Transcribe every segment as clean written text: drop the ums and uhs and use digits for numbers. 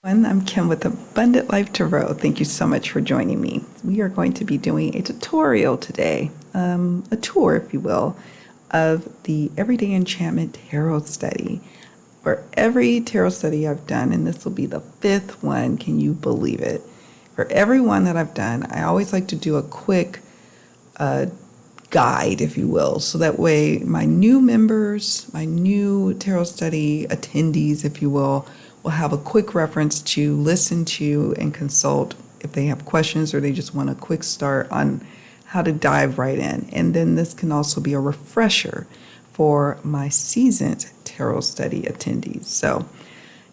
I'm Kim with Abundant Life Tarot. Thank you so much for joining me. We are going to be doing a tutorial today, a tour, if you will, of the Everyday Enchantment Tarot study. For every tarot study I've done, and this will be the 5th one, can you believe it? For every one that I've done, I always like to do a quick guide, if you will, so that way my new members, my new tarot study attendees, if you will have a quick reference to listen to and consult if they have questions or they just want a quick start on how to dive right in. And then this can also be a refresher for my seasoned tarot study attendees. So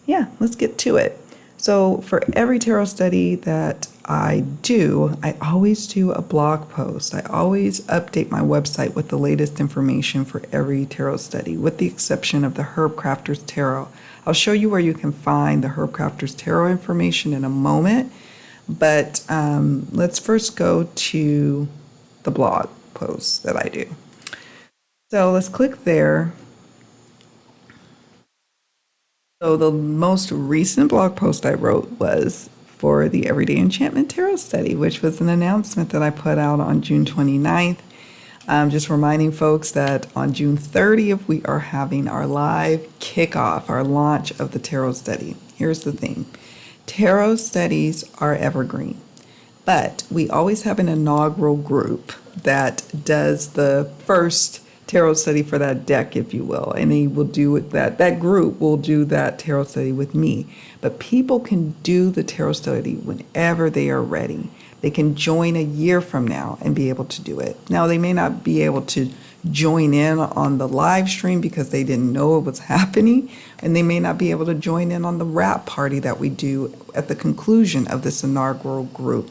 yeah, let's get to it. So for every tarot study that I do, I always do a blog post. I always update my website with the latest information for every tarot study, with the exception of the Herb Crafters Tarot. I'll show you where you can find the Herb Crafters Tarot information in a moment, but let's first go to the blog posts that I do. So let's click there. So the most recent blog post I wrote was for the Everyday Enchantment Tarot study, which was an announcement that I put out on June 29th. Just reminding folks that on June 30th, we are having our live kickoff, our launch of the tarot study. Here's the thing. Tarot studies are evergreen, but we always have an inaugural group that does the first tarot study for that deck, if you will, and they will do it that group will do that tarot study with me. But people can do the tarot study whenever they are ready. They can join a year from now and be able to do it. Now, they may not be able to join in on the live stream because they didn't know it was happening, and they may not be able to join in on the wrap party that we do at the conclusion of this inaugural group.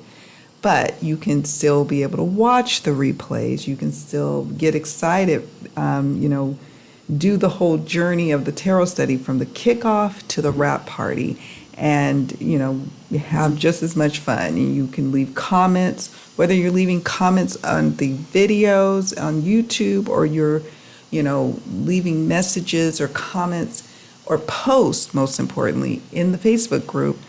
But you can still be able to watch the replays. You can still get excited, do the whole journey of the tarot study from the kickoff to the wrap party, and have just as much fun. And you can leave comments, whether you're leaving comments on the videos on YouTube or you're leaving messages or comments or posts, most importantly, in the Facebook group.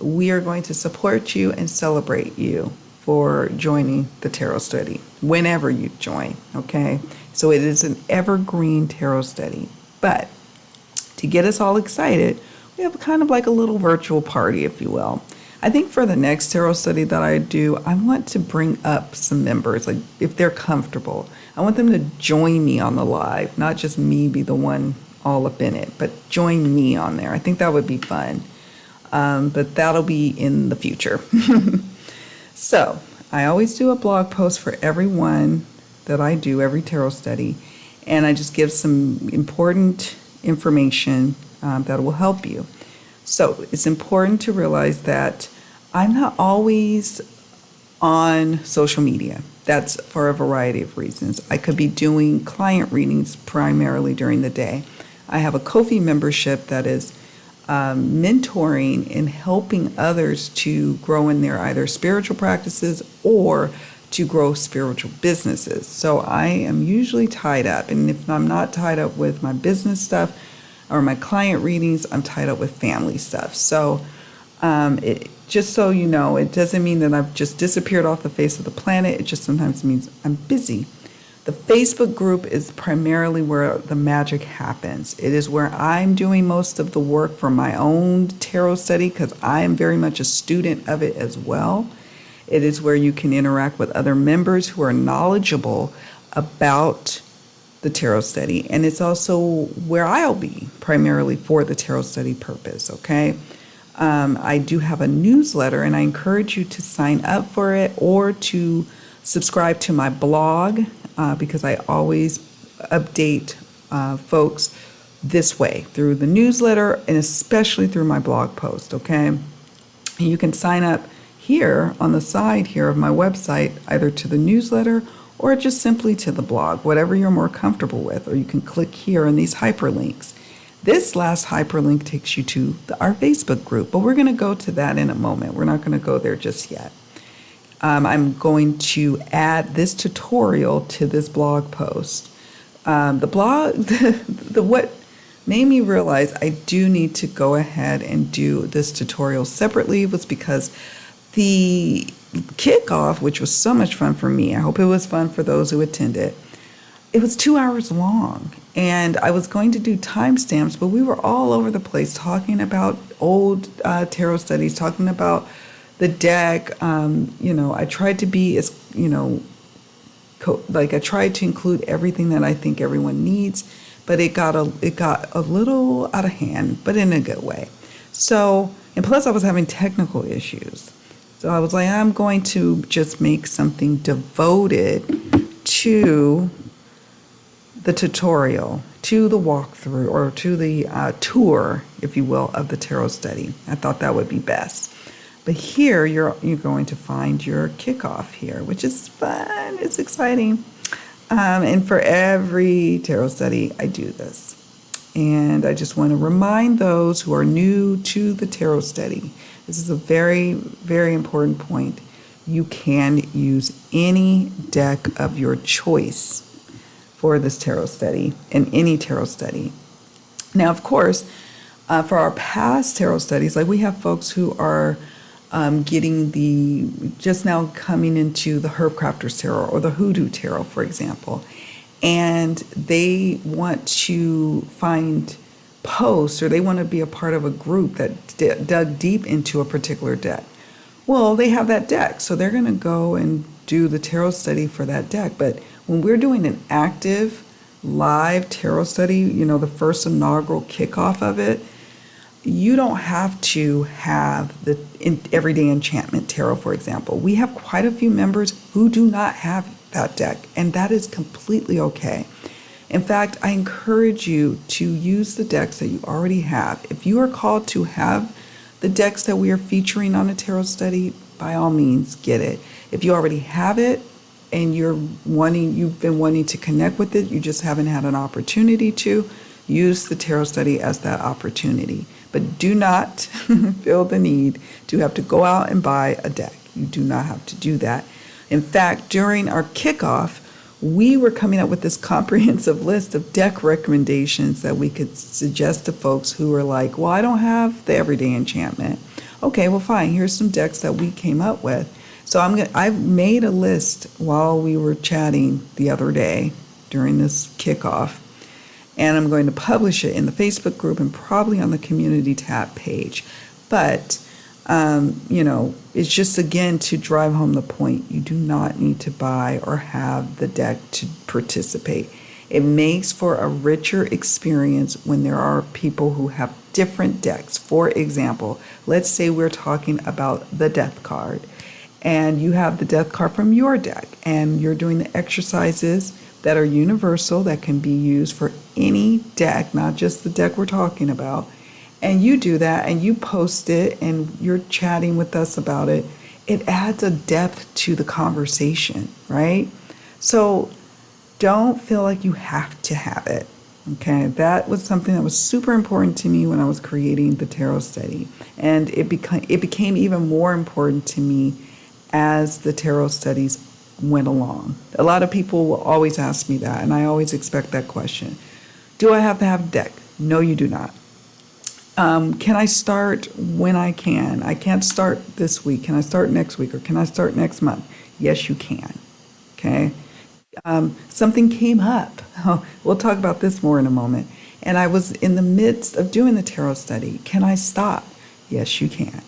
We are going to support you and celebrate you for joining the tarot study whenever you join, okay? So it is an evergreen tarot study. But to get us all excited, we have kind of like a little virtual party, if you will. I think for the next tarot study that I do, I want to bring up some members, like if they're comfortable. I want them to join me on the live, not just me be the one all up in it, but join me on there. I think that would be fun. But that'll be in the future. So I always do a blog post for every one that I do, every tarot study, and I just give some important information that will help you. So it's important to realize that I'm not always on social media. That's for a variety of reasons. I could be doing client readings primarily during the day. I have a Ko-fi membership that is mentoring and helping others to grow in their either spiritual practices or to grow spiritual businesses. So I am usually tied up, and if I'm not tied up with my business stuff or my client readings, I'm tied up with family stuff. So just so you know, it doesn't mean that I've just disappeared off the face of the planet. It just sometimes means I'm busy. The Facebook group is primarily where the magic happens. It is where I'm doing most of the work for my own tarot study because I am very much a student of it as well. It is where you can interact with other members who are knowledgeable about the tarot study. And it's also where I'll be primarily for the tarot study purpose, okay? I do have a newsletter, and I encourage you to sign up for it or to subscribe to my blog. Because I always update folks this way, through the newsletter and especially through my blog post, okay? And you can sign up here on the side here of my website, either to the newsletter or just simply to the blog, whatever you're more comfortable with, or you can click here in these hyperlinks. This last hyperlink takes you to our Facebook group, but we're going to go to that in a moment. We're not going to go there just yet. I'm going to add this tutorial to this blog post. The blog, made me realize I do need to go ahead and do this tutorial separately was because the kickoff, which was so much fun for me, I hope it was fun for those who attended, it was 2 hours long. And I was going to do timestamps, but we were all over the place talking about old tarot studies, talking about the deck. I tried to be as, I tried to include everything that I think everyone needs, but it got a little out of hand, but in a good way. So, and plus I was having technical issues. So I was like, I'm going to just make something devoted to the tutorial, to the walkthrough, or to the tour, if you will, of the tarot study. I thought that would be best. But here you're going to find your kickoff here, which is fun. It's exciting. And for every tarot study, I do this. And I just want to remind those who are new to the tarot study, this is a very, very important point. You can use any deck of your choice for this tarot study, in any tarot study. Now, of course, for our past tarot studies, like we have folks who are just now coming into the Herb Crafter's Tarot or the Hoodoo Tarot, for example, and they want to find posts or they want to be a part of a group that dug deep into a particular deck. Well, they have that deck, so they're going to go and do the tarot study for that deck. But when we're doing an active live tarot study, the first inaugural kickoff of it, you don't have to have the Everyday Enchantment Tarot, for example. We have quite a few members who do not have that deck, and that is completely okay. In fact, I encourage you to use the decks that you already have. If you are called to have the decks that we are featuring on a tarot study, by all means, get it. If you already have it and you've been wanting to connect with it, you just haven't had an opportunity to, use the tarot study as that opportunity. But do not feel the need to have to go out and buy a deck. You do not have to do that. In fact, during our kickoff, we were coming up with this comprehensive list of deck recommendations that we could suggest to folks who are like, well, I don't have the Everyday Enchantment. Okay, well, fine. Here's some decks that we came up with. So I've made a list while we were chatting the other day during this kickoff, and I'm going to publish it in the Facebook group and probably on the community tab page. But it's just, again, to drive home the point. You do not need to buy or have the deck to participate. It makes for a richer experience when there are people who have different decks. For example, let's say we're talking about the Death card, and you have the Death card from your deck, and you're doing the exercises that are universal, that can be used for any deck, not just the deck we're talking about. And you do that and you post it and you're chatting with us about it. It adds a depth to the conversation, right? So don't feel like you have to have it. Okay, that was something that was super important to me when I was creating the tarot study. And it became even more important to me as the tarot studies went along. A lot of people will always ask me that, and I always expect that question. Do I have to have a deck? No, you do not. Can I start when I can? I can't start this week. Can I start next week, or can I start next month? Yes, you can. Okay. Something came up. We'll talk about this more in a moment. And I was in the midst of doing the tarot study. Can I stop? Yes, you can.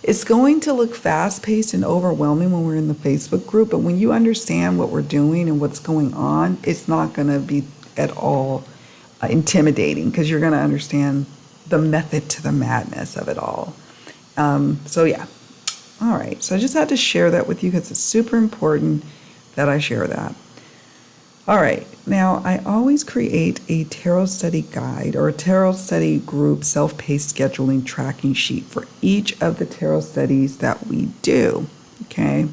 It's going to look fast-paced and overwhelming when we're in the Facebook group, but when you understand what we're doing and what's going on, it's not going to be at all intimidating, because you're going to understand the method to the madness of it all. So yeah. All right. So I just had to share that with you because it's super important that I share that. All right. Now, I always create a tarot study guide or a tarot study group self-paced scheduling tracking sheet for each of the tarot studies that we do. Okay.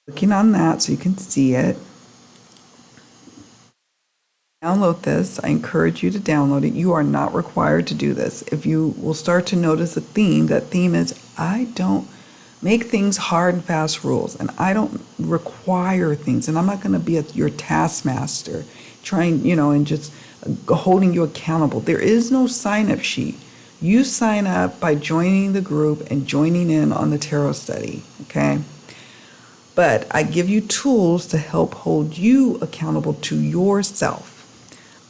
Looking on that so you can see it. Download this. I encourage you to download it. You are not required to do this. If you will start to notice a theme, that theme is, I don't make things hard and fast rules. And I don't require things. And I'm not going to be your taskmaster trying, and just holding you accountable. There is no sign-up sheet. You sign up by joining the group and joining in on the tarot study, okay? But I give you tools to help hold you accountable to yourself.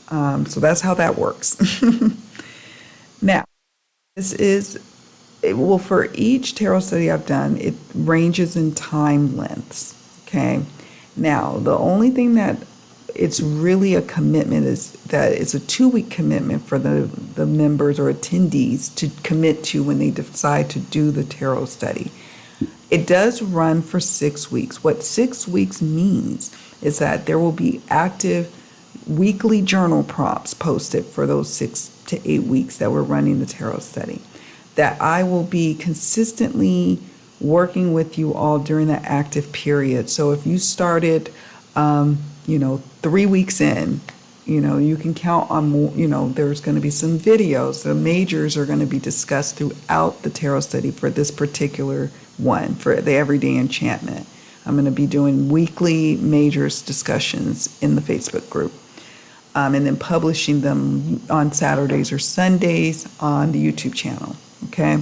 So that's how that works. Now, this is, well, for each tarot study I've done, it ranges in time lengths, okay? Now, the only thing that it's really a commitment is that it's a 2-week commitment for the members or attendees to commit to when they decide to do the tarot study. It does run for 6 weeks. What 6 weeks means is that there will be active weekly journal prompts posted for those 6 to 8 weeks that we're running the tarot study. That I will be consistently working with you all during that active period. So if you started, 3 weeks in, you can count on more, there's going to be some videos. The majors are going to be discussed throughout the tarot study for this particular one, for the Everyday Enchantment. I'm going to be doing weekly majors discussions in the Facebook group. And then publishing them on Saturdays or Sundays on the YouTube channel, okay?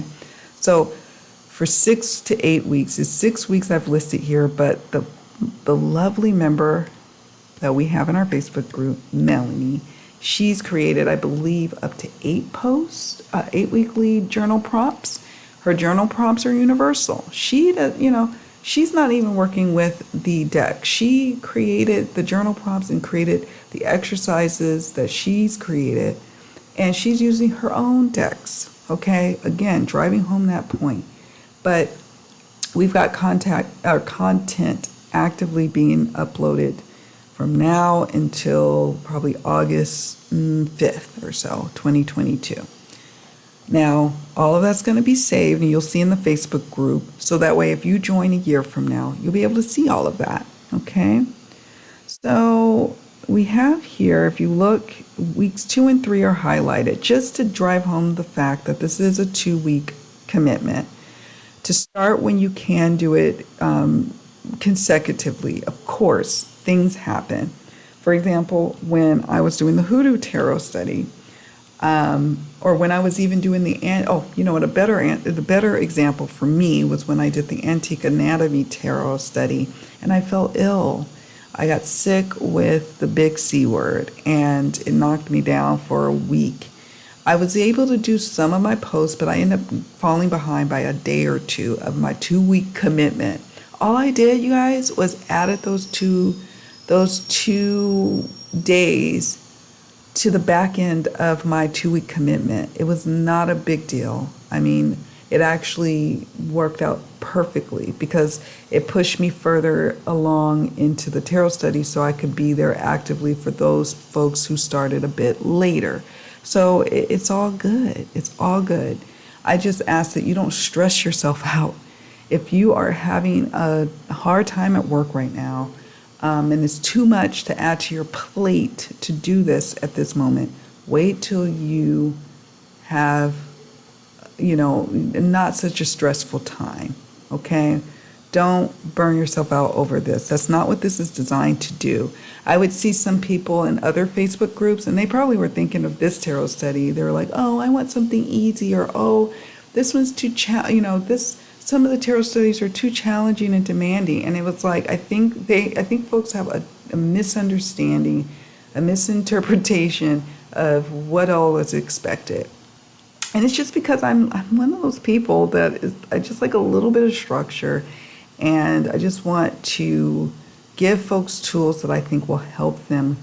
So for 6 to 8 weeks, it's 6 weeks I've listed here, but the lovely member that we have in our Facebook group, Melanie, she's created, I believe, up to 8 posts, 8 weekly journal prompts. Her journal prompts are universal. She does, she's not even working with the deck. She created the journal prompts and created the exercises that she's created, and she's using her own decks, okay? Again, driving home that point. But we've got content actively being uploaded from now until probably August 5th or so, 2022. Now, all of that's going to be saved, and you'll see in the Facebook group. So that way, if you join a year from now, you'll be able to see all of that, okay? So we have here, if you look, weeks 2 and 3 are highlighted, just to drive home the fact that this is a 2-week commitment. To start when you can do it consecutively. Of course, things happen. For example, when I was doing the Hoodoo Tarot study, or when I was even doing the better example for me was when I did the Antique Anatomy Tarot study, and I fell ill. I got sick with the big C word, and it knocked me down for a week. I was able to do some of my posts, but I ended up falling behind by a day or two of my 2-week commitment. All I did, you guys, was added those two days to the back end of my 2-week commitment. It was not a big deal. I mean, it actually worked out perfectly because it pushed me further along into the tarot study so I could be there actively for those folks who started a bit later. So it's all good. It's all good. I just ask that you don't stress yourself out. If you are having a hard time at work right now, and it's too much to add to your plate to do this at this moment, wait till you have, not such a stressful time, okay? Don't burn yourself out over this. That's not what this is designed to do. I would see some people in other Facebook groups, and they probably were thinking of this tarot study. They were like, oh, I want something easy, or oh, this one's too, some of the tarot studies are too challenging and demanding. And it was like, I think folks have a misunderstanding, a misinterpretation of what all is expected. And it's just because I'm one of those people I just like a little bit of structure, and I just want to give folks tools that I think will help them,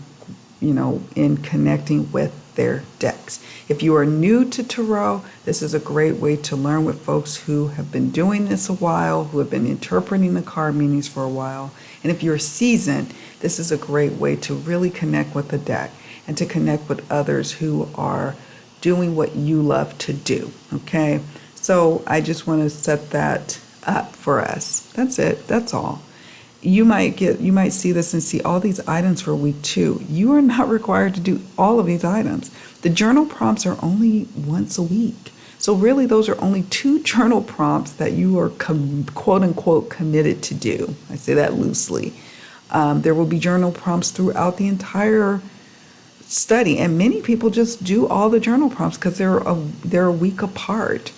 in connecting with their decks. If you are new to tarot, this is a great way to learn with folks who have been doing this a while, who have been interpreting the card meanings for a while. And if you're seasoned, this is a great way to really connect with the deck and to connect with others who are doing what you love to do, okay? So I just want to set that up for us. That's it. That's all. You might see this and see all these items for week 2. You are not required to do all of these items. The journal prompts are only once a week. So really, those are only 2 journal prompts that you are quote unquote committed to do. I say that loosely. There will be journal prompts throughout the entire study, and many people just do all the journal prompts because they're a week apart.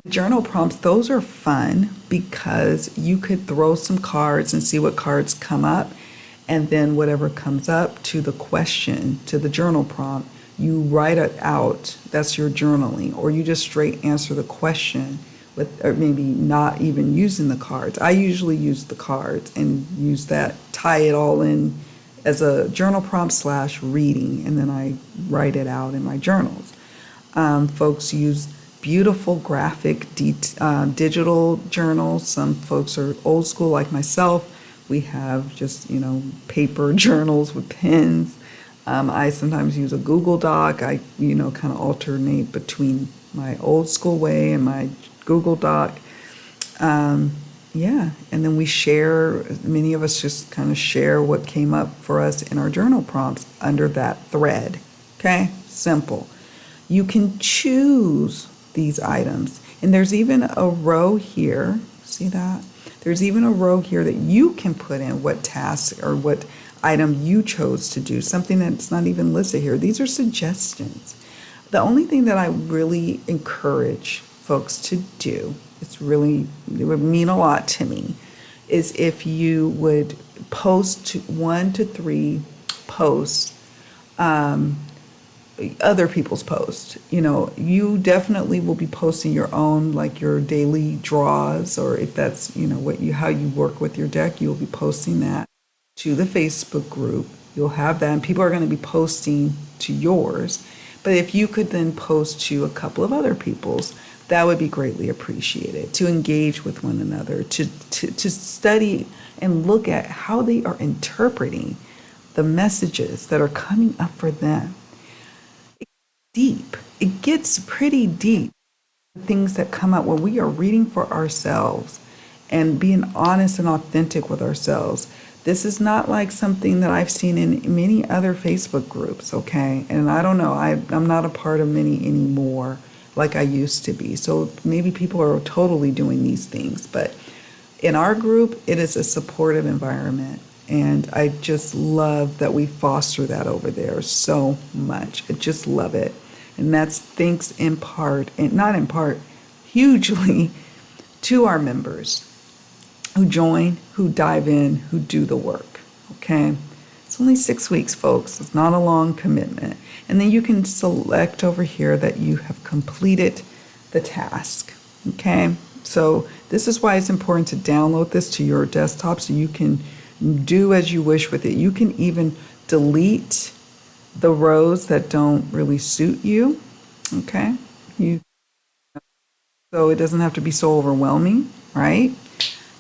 Journal prompts, those are fun because you could throw some cards and see what cards come up, and then whatever comes up to the question, to the journal prompt, you write it out. That's your journaling, or you just straight answer the question with, or maybe not even using the cards. I usually use the cards and use that, tie it all in as a journal prompt / reading, and then I write it out in my journals. Folks use beautiful graphic digital journals. Some folks are old school like myself. We have just, paper journals with pens. I sometimes use a Google Doc. I, kind of alternate between my old school way and my Google Doc. Yeah, and then we share, many of us just kind of share what came up for us in our journal prompts under that thread. Okay, simple. You can choose these items, and there's even a row here. See that? There's even a row here that you can put in what task or what item you chose to do, something that's not even listed here. These are suggestions. The only thing that I really encourage folks to do, it would mean a lot to me, is if you would post 1 to 3 posts, other people's posts. You definitely will be posting your own, like your daily draws, or if that's, how you work with your deck, you'll be posting that to the Facebook group. You'll have that, and people are going to be posting to yours. But if you could then post to a couple of other people's, that would be greatly appreciated, to engage with one another, to study and look at how they are interpreting the messages that are coming up for them. Deep. It gets pretty deep. Things that come up when we are reading for ourselves and being honest and authentic with ourselves. This is not like something that I've seen in many other Facebook groups, okay? And I don't know, I'm not a part of many anymore like I used to be. So maybe people are totally doing these things. But in our group, it is a supportive environment. And I just love that we foster that over there so much. I just love it. And that's thanks in part, and not in part, hugely to our members who join, who dive in, who do the work. Okay? It's only 6 weeks, folks. It's not a long commitment. And then you can select over here that you have completed the task. Okay? So this is why it's important to download this to your desktop so you can do as you wish with it. You can even delete the rows that don't really suit you. Okay? So it doesn't have to be so overwhelming, right?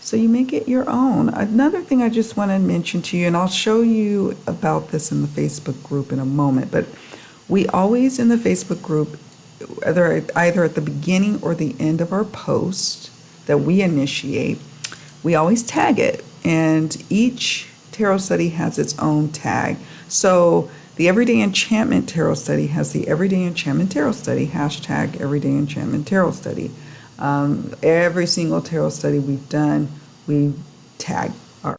So you make it your own. Another thing I just want to mention to you, and I'll show you about this in the Facebook group in a moment, but we always in the Facebook group, either at the beginning or the end of our post that we initiate, we always tag it. And each tarot study has its own tag. So the Everyday Enchantment Tarot Study has the Everyday Enchantment Tarot Study, hashtag Everyday Enchantment Tarot Study. Every single tarot study we've done, we tag our.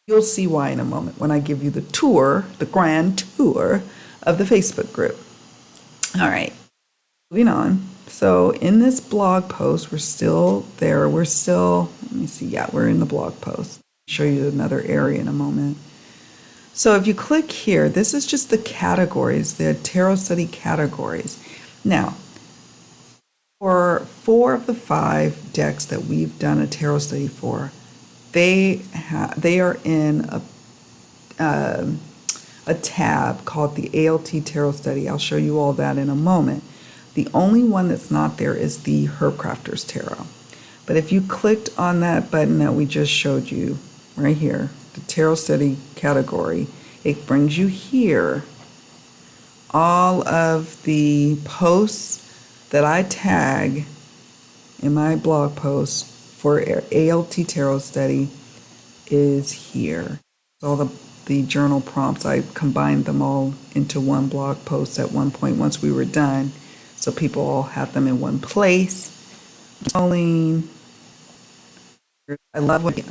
You'll see why in a moment when I give you the tour, the grand tour of the Facebook group. All right, moving on. So in this blog post, we're still there. We're still, let me see, yeah, we're in the blog post. I'll show you another area in a moment. So if you click here, this is just the categories, the tarot study categories. Now, for 4 of the 5 decks that we've done a tarot study for, they are in a tab called the ALT Tarot Study. I'll show you all that in a moment. The only one that's not there is the Herb Crafters Tarot. But if you clicked on that button that we just showed you right here, the Tarot Study category, it brings you here all of the posts that I tag in my blog post for ALT Tarot Study is here. All the journal prompts, I combined them all into one blog post at one point once we were done. so people all have them in one place. Rolling. I love what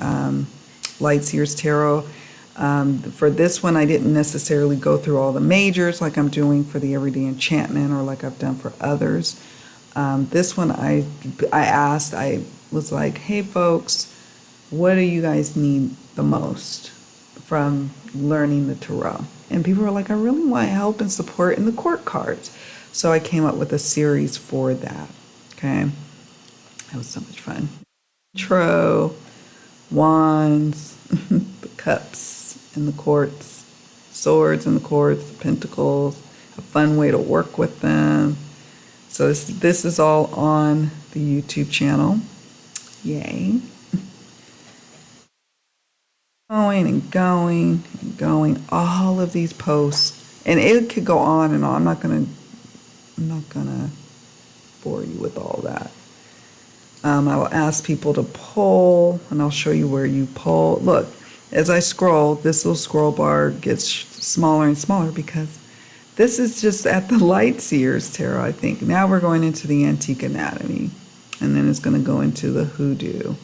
Light Seers Tarot. For this one, I didn't necessarily go through all the majors like I'm doing for the Everyday Enchantment or like I've done for others. This one, I asked, I was like, hey folks, what do you guys need the most from learning the tarot? And people were like, I really want help and support in the court cards. So I came up with a series for that. Okay. That was so much fun. Intro, wands, the cups and the quartz, swords and the quartz, the pentacles, a fun way to work with them. So this is all on the YouTube channel. Yay. Going and going and going, all of these posts, and it could go on and on. I'm not gonna bore you with all that. I will ask people to poll, and I'll show you where you poll. Look, as I scroll, this little scroll bar gets smaller and smaller because this is just at the Light Seers Tarot, I think. Now we're going into the Antique Anatomy, and then it's going to go into the Hoodoo.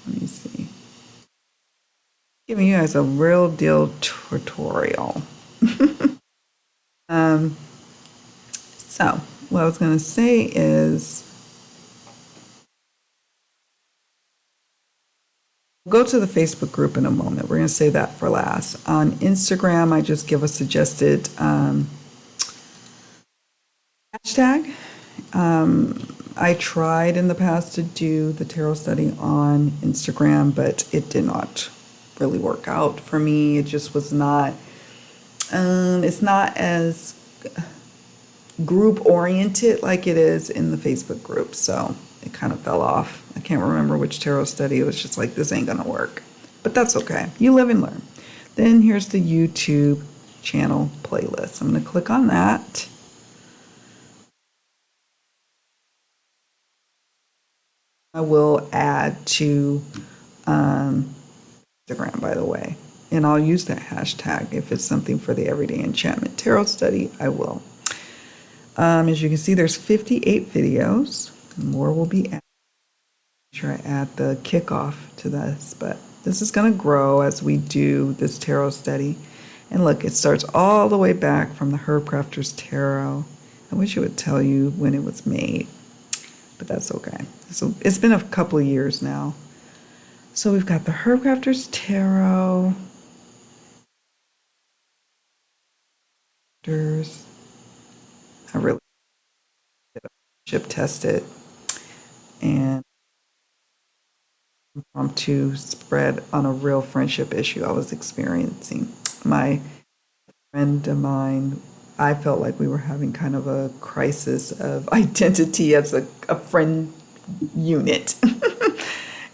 Let me see. Giving you guys a real deal tutorial. So what I was going to say is, we'll go to the Facebook group in a moment. We're going to say that for last. On Instagram, I just give a suggested hashtag. I tried in the past to do the tarot study on Instagram, but it did not really work out for me. It just was not, it's not as group oriented like it is in the Facebook group. So it kind of fell off. I can't remember which tarot study. It was just like, this ain't gonna work. But that's okay. You live and learn. Then here's the YouTube channel playlist. I'm gonna click on that. I will add to Instagram, by the way. And I'll use that hashtag. If it's something for the Everyday Enchantment Tarot study, I will. As you can see, there's 58 videos. More will be added. Make sure I add the kickoff to this, but this is going to grow as we do this tarot study. And look, it starts all the way back from the Herb Crafter's Tarot. I wish it would tell you when it was made, but that's okay. So it's been a couple of years now. So we've got the Herb Crafter's Tarot. I really ship tested and impromptu spread on a real friendship issue I was experiencing. My friend of mine, I felt like we were having kind of a crisis of identity as a friend unit.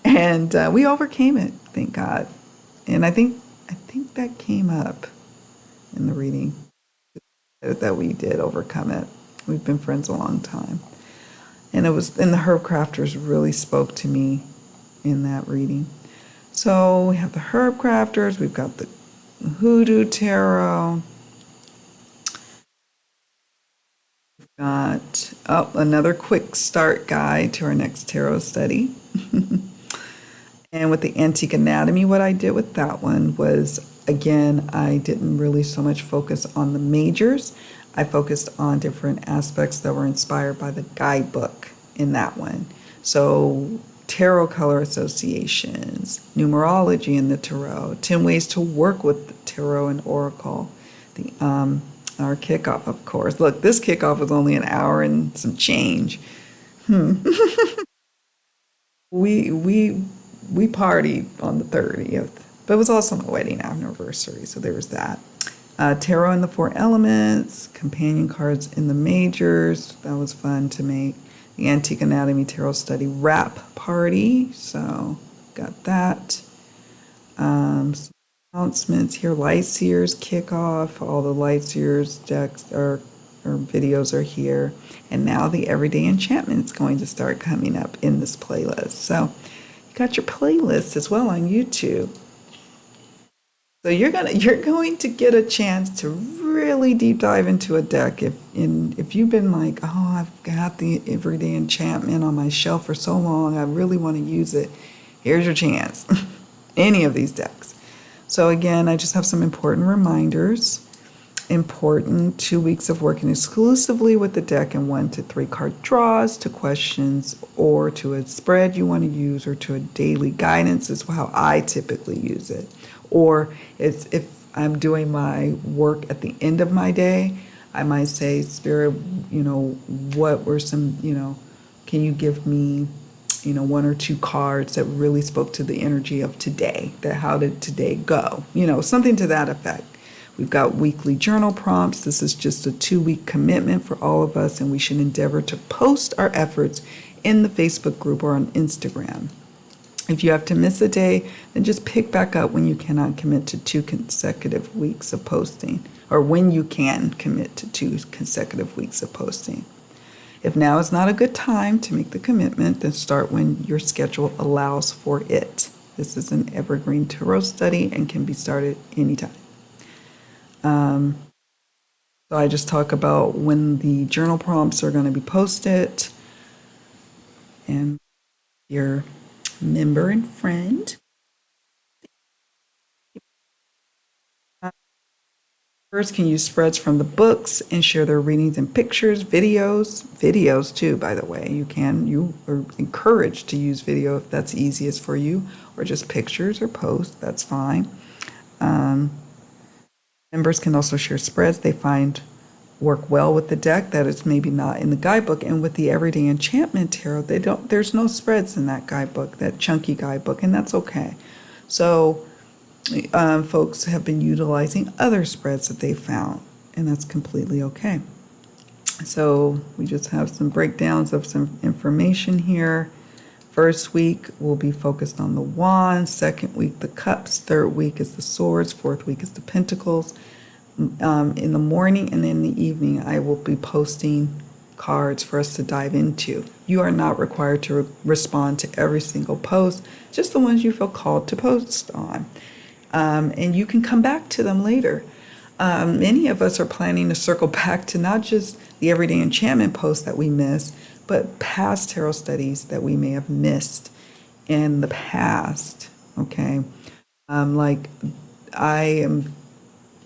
And we overcame it, thank God. And I think that came up in the reading that we did overcome it. We've been friends a long time. And the Herb Crafters really spoke to me in that reading. So we have the Herb Crafters, we've got the Hoodoo Tarot. We've got, another quick start guide to our next tarot study. And with the Antique Anatomy, what I did with that one was, again, I didn't really so much focus on the majors. I focused on different aspects that were inspired by the guidebook in that one. So tarot color associations, numerology in the tarot, 10 ways to work with the tarot and oracle. Our kickoff, of course. Look, this kickoff was only an hour and some change. We partied on the 30th, but it was also my wedding anniversary, so there was that. Tarot in the 4 elements, companion cards in the majors. That was fun to make. The Antique Anatomy Tarot Study wrap party, so got that. Some announcements here. Light Seers kickoff. All the Light Seers decks or videos are here. And now the Everyday Enchantment is going to start coming up in this playlist. So you got your playlist as well on YouTube. So you're going to get a chance to really deep dive into a deck, if you've been like, oh, I've got the Everyday Enchantment on my shelf for so long, I really want to use it, here's your chance. Any of these decks. So again, I just have some important reminders. Important 2 weeks of working exclusively with the deck and 1 to 3 card draws, to questions or to a spread you want to use, or to a daily guidance is how I typically use it. Or it's if I'm doing my work at the end of my day, I might say, Spirit, what were some, can you give me, 1 or 2 cards that really spoke to the energy of today, that how did today go, something to that effect. We've got weekly journal prompts. This is just a 2-week commitment for all of us, and we should endeavor to post our efforts in the Facebook group or on Instagram. If you have to miss a day, then just pick back up when you cannot commit to 2 consecutive weeks of posting, or when you can commit to 2 consecutive weeks of posting. If now is not a good time to make the commitment, then start when your schedule allows for it. This is an evergreen tarot study and can be started anytime. So I just talk about when the journal prompts are going to be posted, and your member and friend. Members can use spreads from the books and share their readings and pictures, videos too, by the way. You are encouraged to use video if that's easiest for you, or just pictures or posts, that's fine. Members can also share spreads they find work well with the deck that is maybe not in the guidebook. And with the Everyday Enchantment Tarot, there's no spreads in that guidebook, that chunky guidebook, and that's okay. So folks have been utilizing other spreads that they found, and that's completely okay. So we just have some breakdowns of some information here. First week will be focused on the Wands. Second week, the Cups. Third week is the Swords. Fourth week is the Pentacles. In the morning and in the evening, I will be posting cards for us to dive into. You are not required to respond to every single post, just the ones you feel called to post on. And you can come back to them later. Many of us are planning to circle back to not just the Everyday Enchantment posts that we miss, but past tarot studies that we may have missed in the past, okay? Like, I am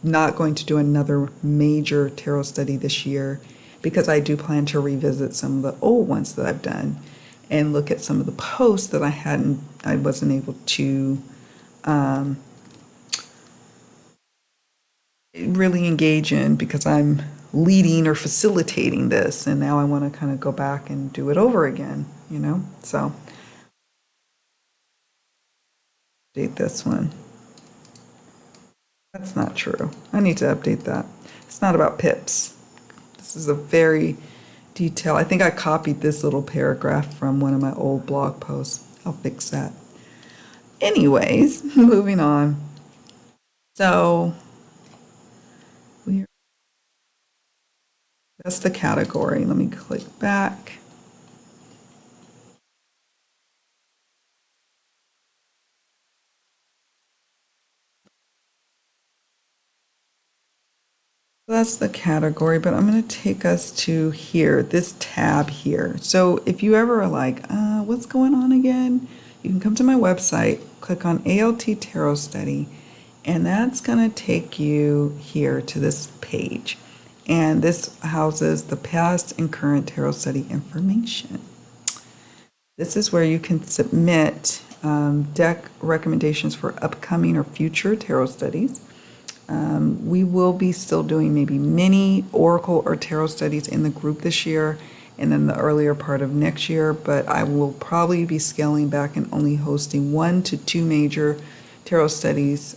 not going to do another major tarot study this year because I do plan to revisit some of the old ones that I've done and look at some of the posts that I wasn't able to really engage in because I'm leading or facilitating this, and now I want to kind of go back and do it over again, So update this one. That's not true. I need to update that. It's not about pips. This is a very detailed. I think I copied this little paragraph from one of my old blog posts. I'll fix that. Anyways, moving on. So that's the category. Let me click back. That's the category, but I'm going to take us to here, this tab here. So if you ever are like, what's going on again? You can come to my website, click on ALT Tarot Study, and that's going to take you here to this page. And this houses the past and current tarot study information. This is where you can submit deck recommendations for upcoming or future tarot studies. We will be still doing maybe mini oracle or tarot studies in the group this year and then the earlier part of next year, but I will probably be scaling back and only hosting 1 to 2 major tarot studies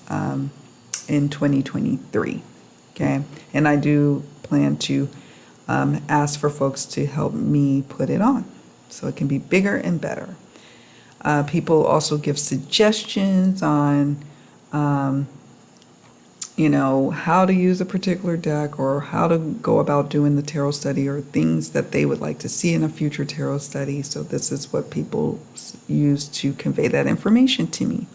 in 2023. Okay, and I do plan to ask for folks to help me put it on so it can be bigger and better. People also give suggestions on how to use a particular deck or how to go about doing the tarot study or things that they would like to see in a future tarot study. So this is what people use to convey that information to me.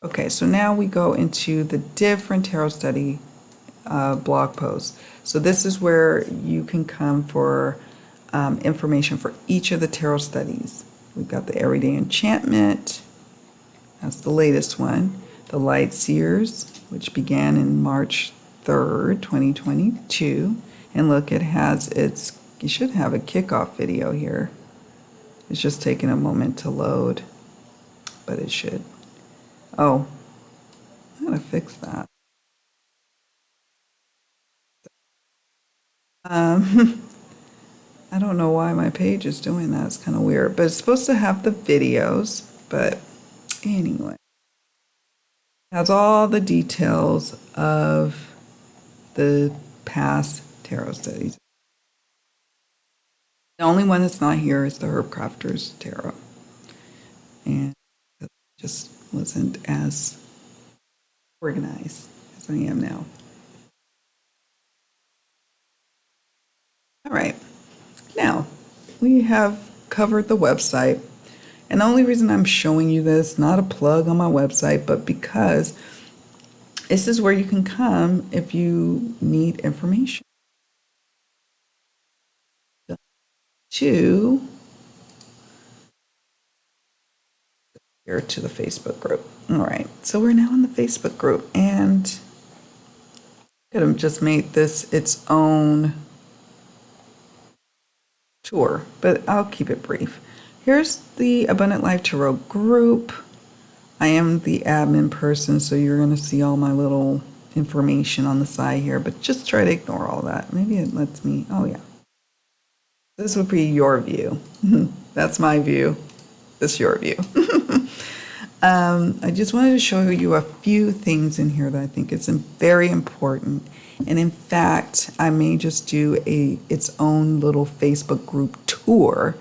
Okay, so now we go into the different tarot study blog posts. So this is where you can come for information for each of the tarot studies. We've got the Everyday Enchantment, that's the latest one. The Light Seers, which began in March 3rd, 2022. And look, it has its, you should have a kickoff video here. It's just taking a moment to load, but it should. Oh, I gotta fix that. I don't know why my page is doing that. It's kind of weird, but it's supposed to have the videos. But anyway, it has all the details of the past tarot studies. The only one that's not here is the Herb Crafter's Tarot. And it just wasn't as organized as I am now. All right. Now, we have covered the website. And the only reason I'm showing you this, not a plug on my website, but because this is where you can come if you need information. To here to the Facebook group. All right, so we're now in the Facebook group, and could have just made this its own tour, but I'll keep it brief. Here's the Abundant Life Tarot group. I am the admin person, so you're going to see all my little information on the side here, but just try to ignore all that. Maybe it lets me, oh yeah. This would be your view. That's my view. This is your view. I just wanted to show you a few things in here that I think is very important. And in fact, I may just do its own little Facebook group tour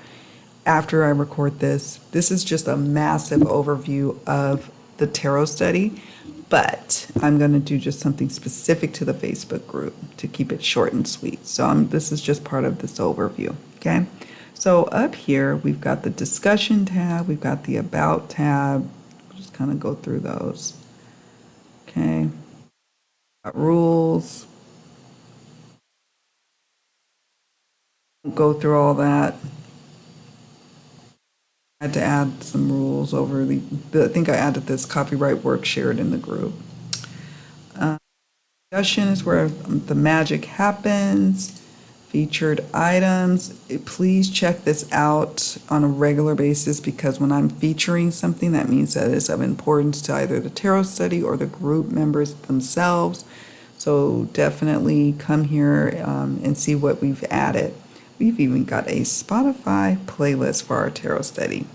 after I record this. This is just a massive overview of the tarot study, but I'm going to do just something specific to the Facebook group to keep it short and sweet. So this is just part of this overview, okay? So up here, we've got the discussion tab, we've got the about tab. Just kind of go through those, okay? Got rules. Go through all that. I had to add some rules over I think I added this copyright work shared in the group. Discussion is where the magic happens. Featured items. Please check this out on a regular basis, because when I'm featuring something, that means that it's of importance to either the tarot study or the group members themselves. So definitely come here and see what we've added. We've even got a Spotify playlist for our tarot study.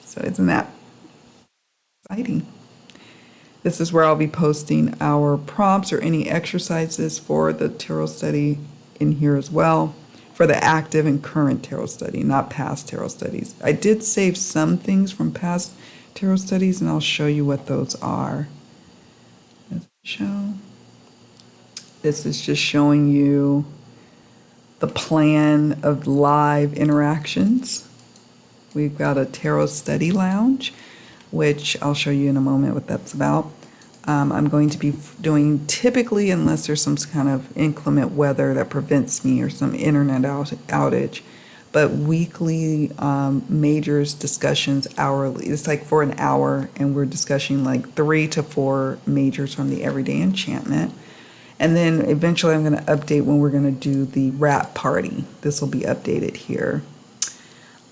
So isn't that exciting? This is where I'll be posting our prompts or any exercises for the tarot study in here as well, for the active and current tarot study, not past tarot studies. I did save some things from past tarot studies, and I'll show you what those are. This is just showing you the plan of live interactions. We've got a tarot study lounge, which I'll show you in a moment what that's about. I'm going to be doing, typically, unless there's some kind of inclement weather that prevents me or some internet outage, but weekly majors discussions hourly. It's like for an hour, and we're discussing like 3 to 4 majors from the Everyday Enchantment. And then eventually I'm going to update when we're going to do the wrap party. This will be updated here.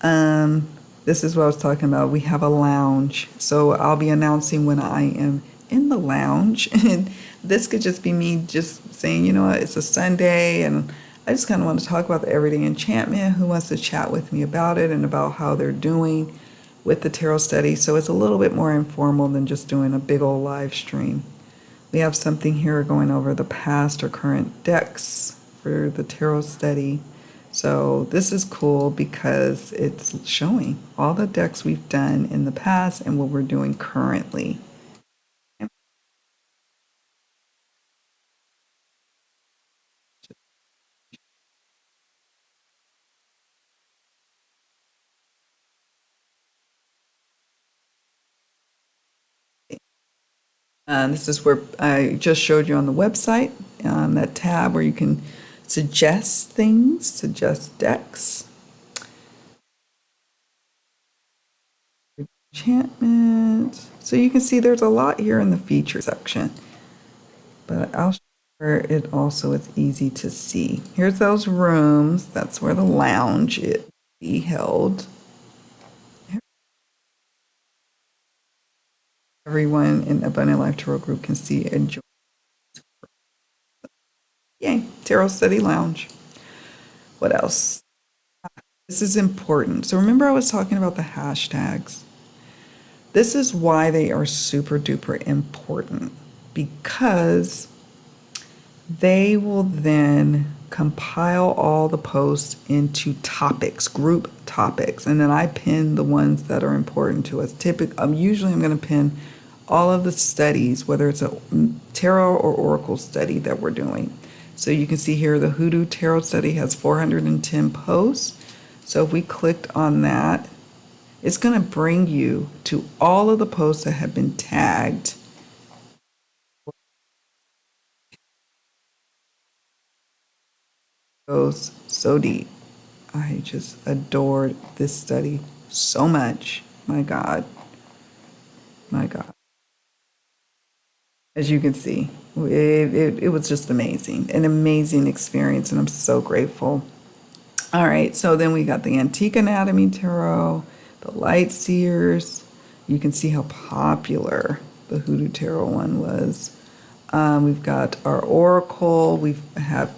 This is what I was talking about. We have a lounge. So I'll be announcing when I am in the lounge. And this could just be me just saying, you know what, it's a Sunday, and I just kind of want to talk about the Everyday Enchantment. Who wants to chat with me about it and about how they're doing with the tarot study? So it's a little bit more informal than just doing a big old live stream. We have something here going over the past or current decks for the tarot study. So this is cool because it's showing all the decks we've done in the past and what we're doing currently. This is where I just showed you on the website, that tab where you can suggest things, suggest decks. Enchantment. So you can see there's a lot here in the feature section, but I'll show where it also is easy to see. Here's those rooms. That's where the lounge is be held. Everyone in Abundant Life Tarot group can see and join. Yay, Tarot Study Lounge. What else? This is important. So remember I was talking about the hashtags. This is why they are super duper important, because they will then compile all the posts into topics, group topics, and then I pin the ones that are important to us. Usually I'm going to pin all of the studies, whether it's a tarot or oracle study that we're doing. So you can see here the Hoodoo Tarot study has 410 posts. So if we clicked on that, it's going to bring you to all of the posts that have been tagged. It goes so deep. I just adored this study so much. My God. My God. As you can see, it was just amazing, an amazing experience, and I'm so grateful. All right, so then we got the Antique Anatomy Tarot, the Light Seers. You can see how popular the Hoodoo Tarot one was. We've got our Oracle. We've had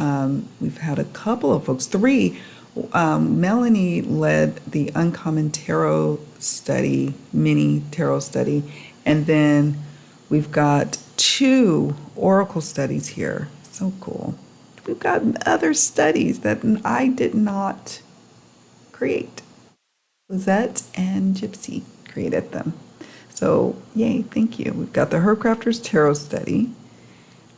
a couple of folks, three. Melanie led the Uncommon Tarot study, mini tarot study, and then we've got two Oracle studies here. So cool. We've got other studies that I did not create. Lizette and Gypsy created them. So, yay, thank you. We've got the Hercrafters Tarot study.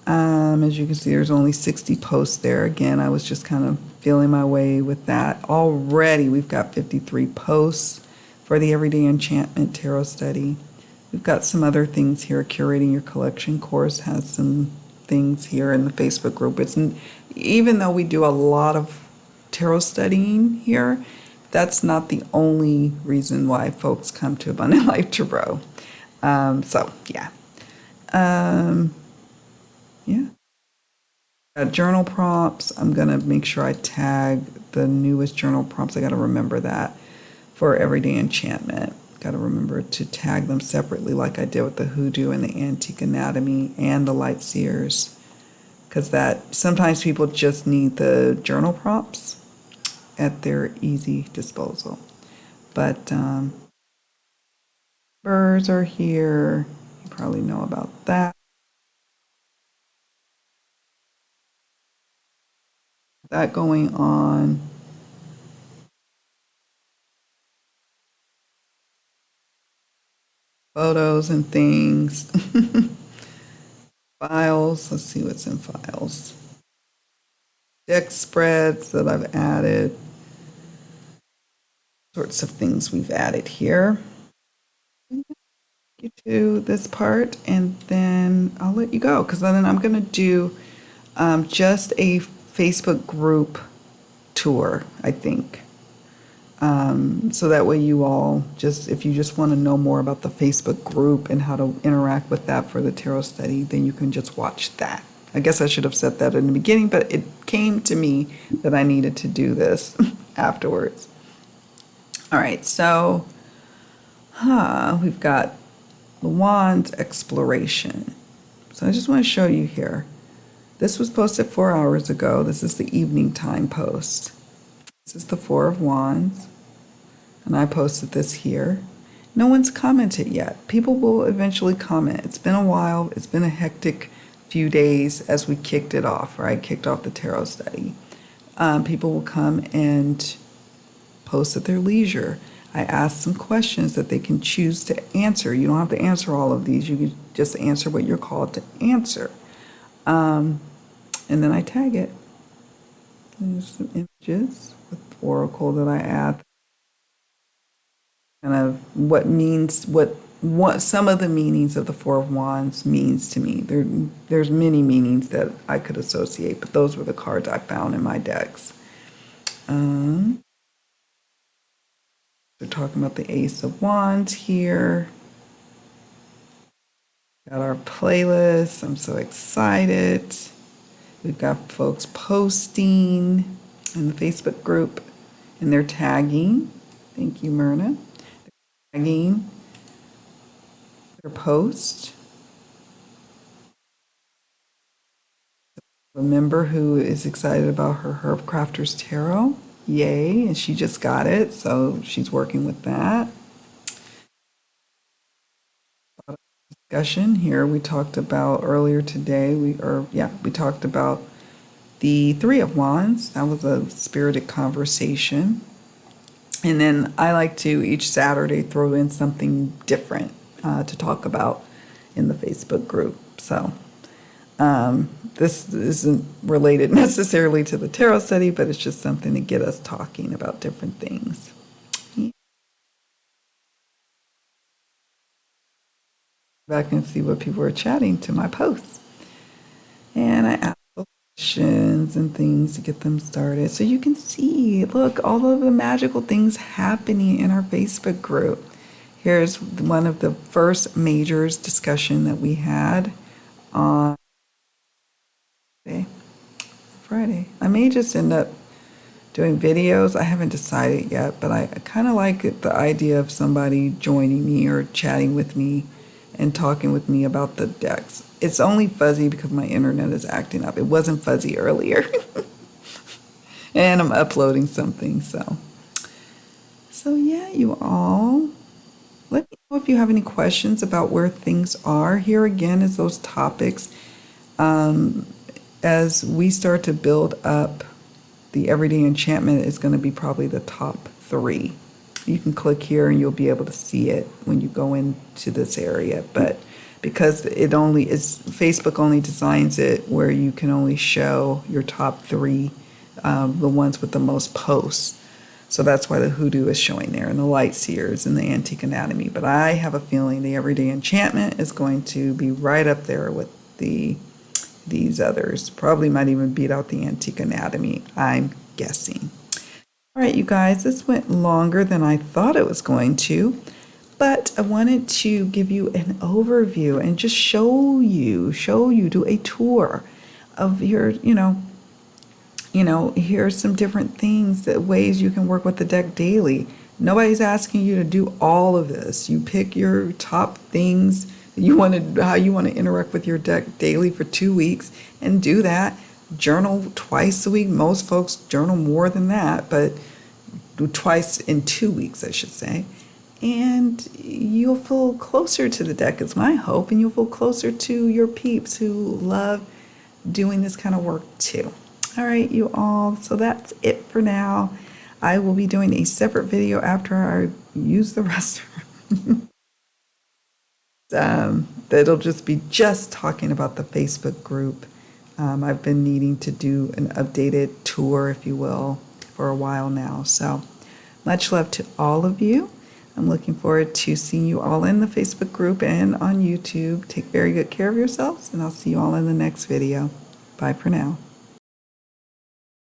As you can see, there's only 60 posts there. Again, I was just kind of feeling my way with that. Already, we've got 53 posts for the Everyday Enchantment Tarot study. We've got some other things here. Curating Your Collection course has some things here in the Facebook group. Even though we do a lot of tarot studying here, that's not the only reason why folks come to Abundant Life Tarot. Yeah. Yeah. Journal prompts. I'm going to make sure I tag the newest journal prompts. I got to remember that for Everyday Enchantment. Got to remember to tag them separately like I did with the Hoodoo and the Antique Anatomy and the Light Seers. Because that sometimes people just need the journal prompts at their easy disposal. But birds are here. You probably know about that. That going on. Photos and things. Files. Let's see what's in files. Deck spreads that I've added. Sorts of things we've added here. You to this part, and then I'll let you go, because then I'm going to do just a Facebook group tour, I think. So that way you all if you just want to know more about the Facebook group and how to interact with that for the tarot study, then you can just watch that. I guess I should have said that in the beginning, but it came to me that I needed to do this afterwards. All right, so we've got the Wands Exploration. So I just want to show you here. This was posted 4 hours ago. This is the evening time post. This is the Four of Wands. And I posted this here. No one's commented yet. People will eventually comment. It's been a while. It's been a hectic few days as we kicked it off, right? Kicked off the tarot study. People will come and post at their leisure. I asked some questions that they can choose to answer. You don't have to answer all of these. You can just answer what you're called to answer. And then I tag it. There's some images with Oracle that I add. Kind of what what some of the meanings of the Four of Wands means to me. There's many meanings that I could associate, but those were the cards I found in my decks. They're talking about the Ace of Wands here. Got our playlist. I'm so excited. We've got folks posting in the Facebook group, and they're tagging. Thank you, Myrna. They're tagging their post. A member who is excited about her Herb Crafter's Tarot. Yay, and she just got it, so she's working with that. Discussion here we talked about earlier today. We talked about the Three of Wands. That was a spirited conversation. And then I like to each Saturday throw in something different to talk about in the Facebook group. So this isn't related necessarily to the tarot study, but it's just something to get us talking about different things. Back and see what people are chatting to my posts. And I ask questions and things to get them started. So you can see, look, all of the magical things happening in our Facebook group. Here's one of the first majors discussion that we had on Friday. I may just end up doing videos. I haven't decided yet, but I kind of like the idea of somebody joining me or chatting with me and talking with me about the decks. It's only fuzzy because my internet is acting up. It wasn't fuzzy earlier. And I'm uploading something, so yeah, you all. Let me know if you have any questions about where things are. Here again is those topics. As we start to build up, the Everyday Enchantment is going to be probably the top 3. You can click here and you'll be able to see it when you go into this area. But because it only is, Facebook only designs it where you can only show your top 3, the ones with the most posts. So that's why the Hoodoo is showing there, and the Light Seers and the Antique Anatomy. But I have a feeling the Everyday Enchantment is going to be right up there with these others. Probably might even beat out the Antique Anatomy, I'm guessing. All right, you guys, this went longer than I thought it was going to, but I wanted to give you an overview and just show you, do a tour of your, here's some different things, ways you can work with the deck daily. Nobody's asking you to do all of this. You pick your top things how you want to interact with your deck daily for 2 weeks and do that. Journal twice a week. Most folks journal more than that, but do twice in 2 weeks, I should say. And you'll feel closer to the deck, is my hope, and you'll feel closer to your peeps who love doing this kind of work too. All right, you all. So that's it for now. I will be doing a separate video after I use the restroom. That'll just be talking about the Facebook group. I've been needing to do an updated tour, if you will, for a while now. So much love to all of you. I'm looking forward to seeing you all in the Facebook group and on YouTube. Take very good care of yourselves, and I'll see you all in the next video. Bye for now.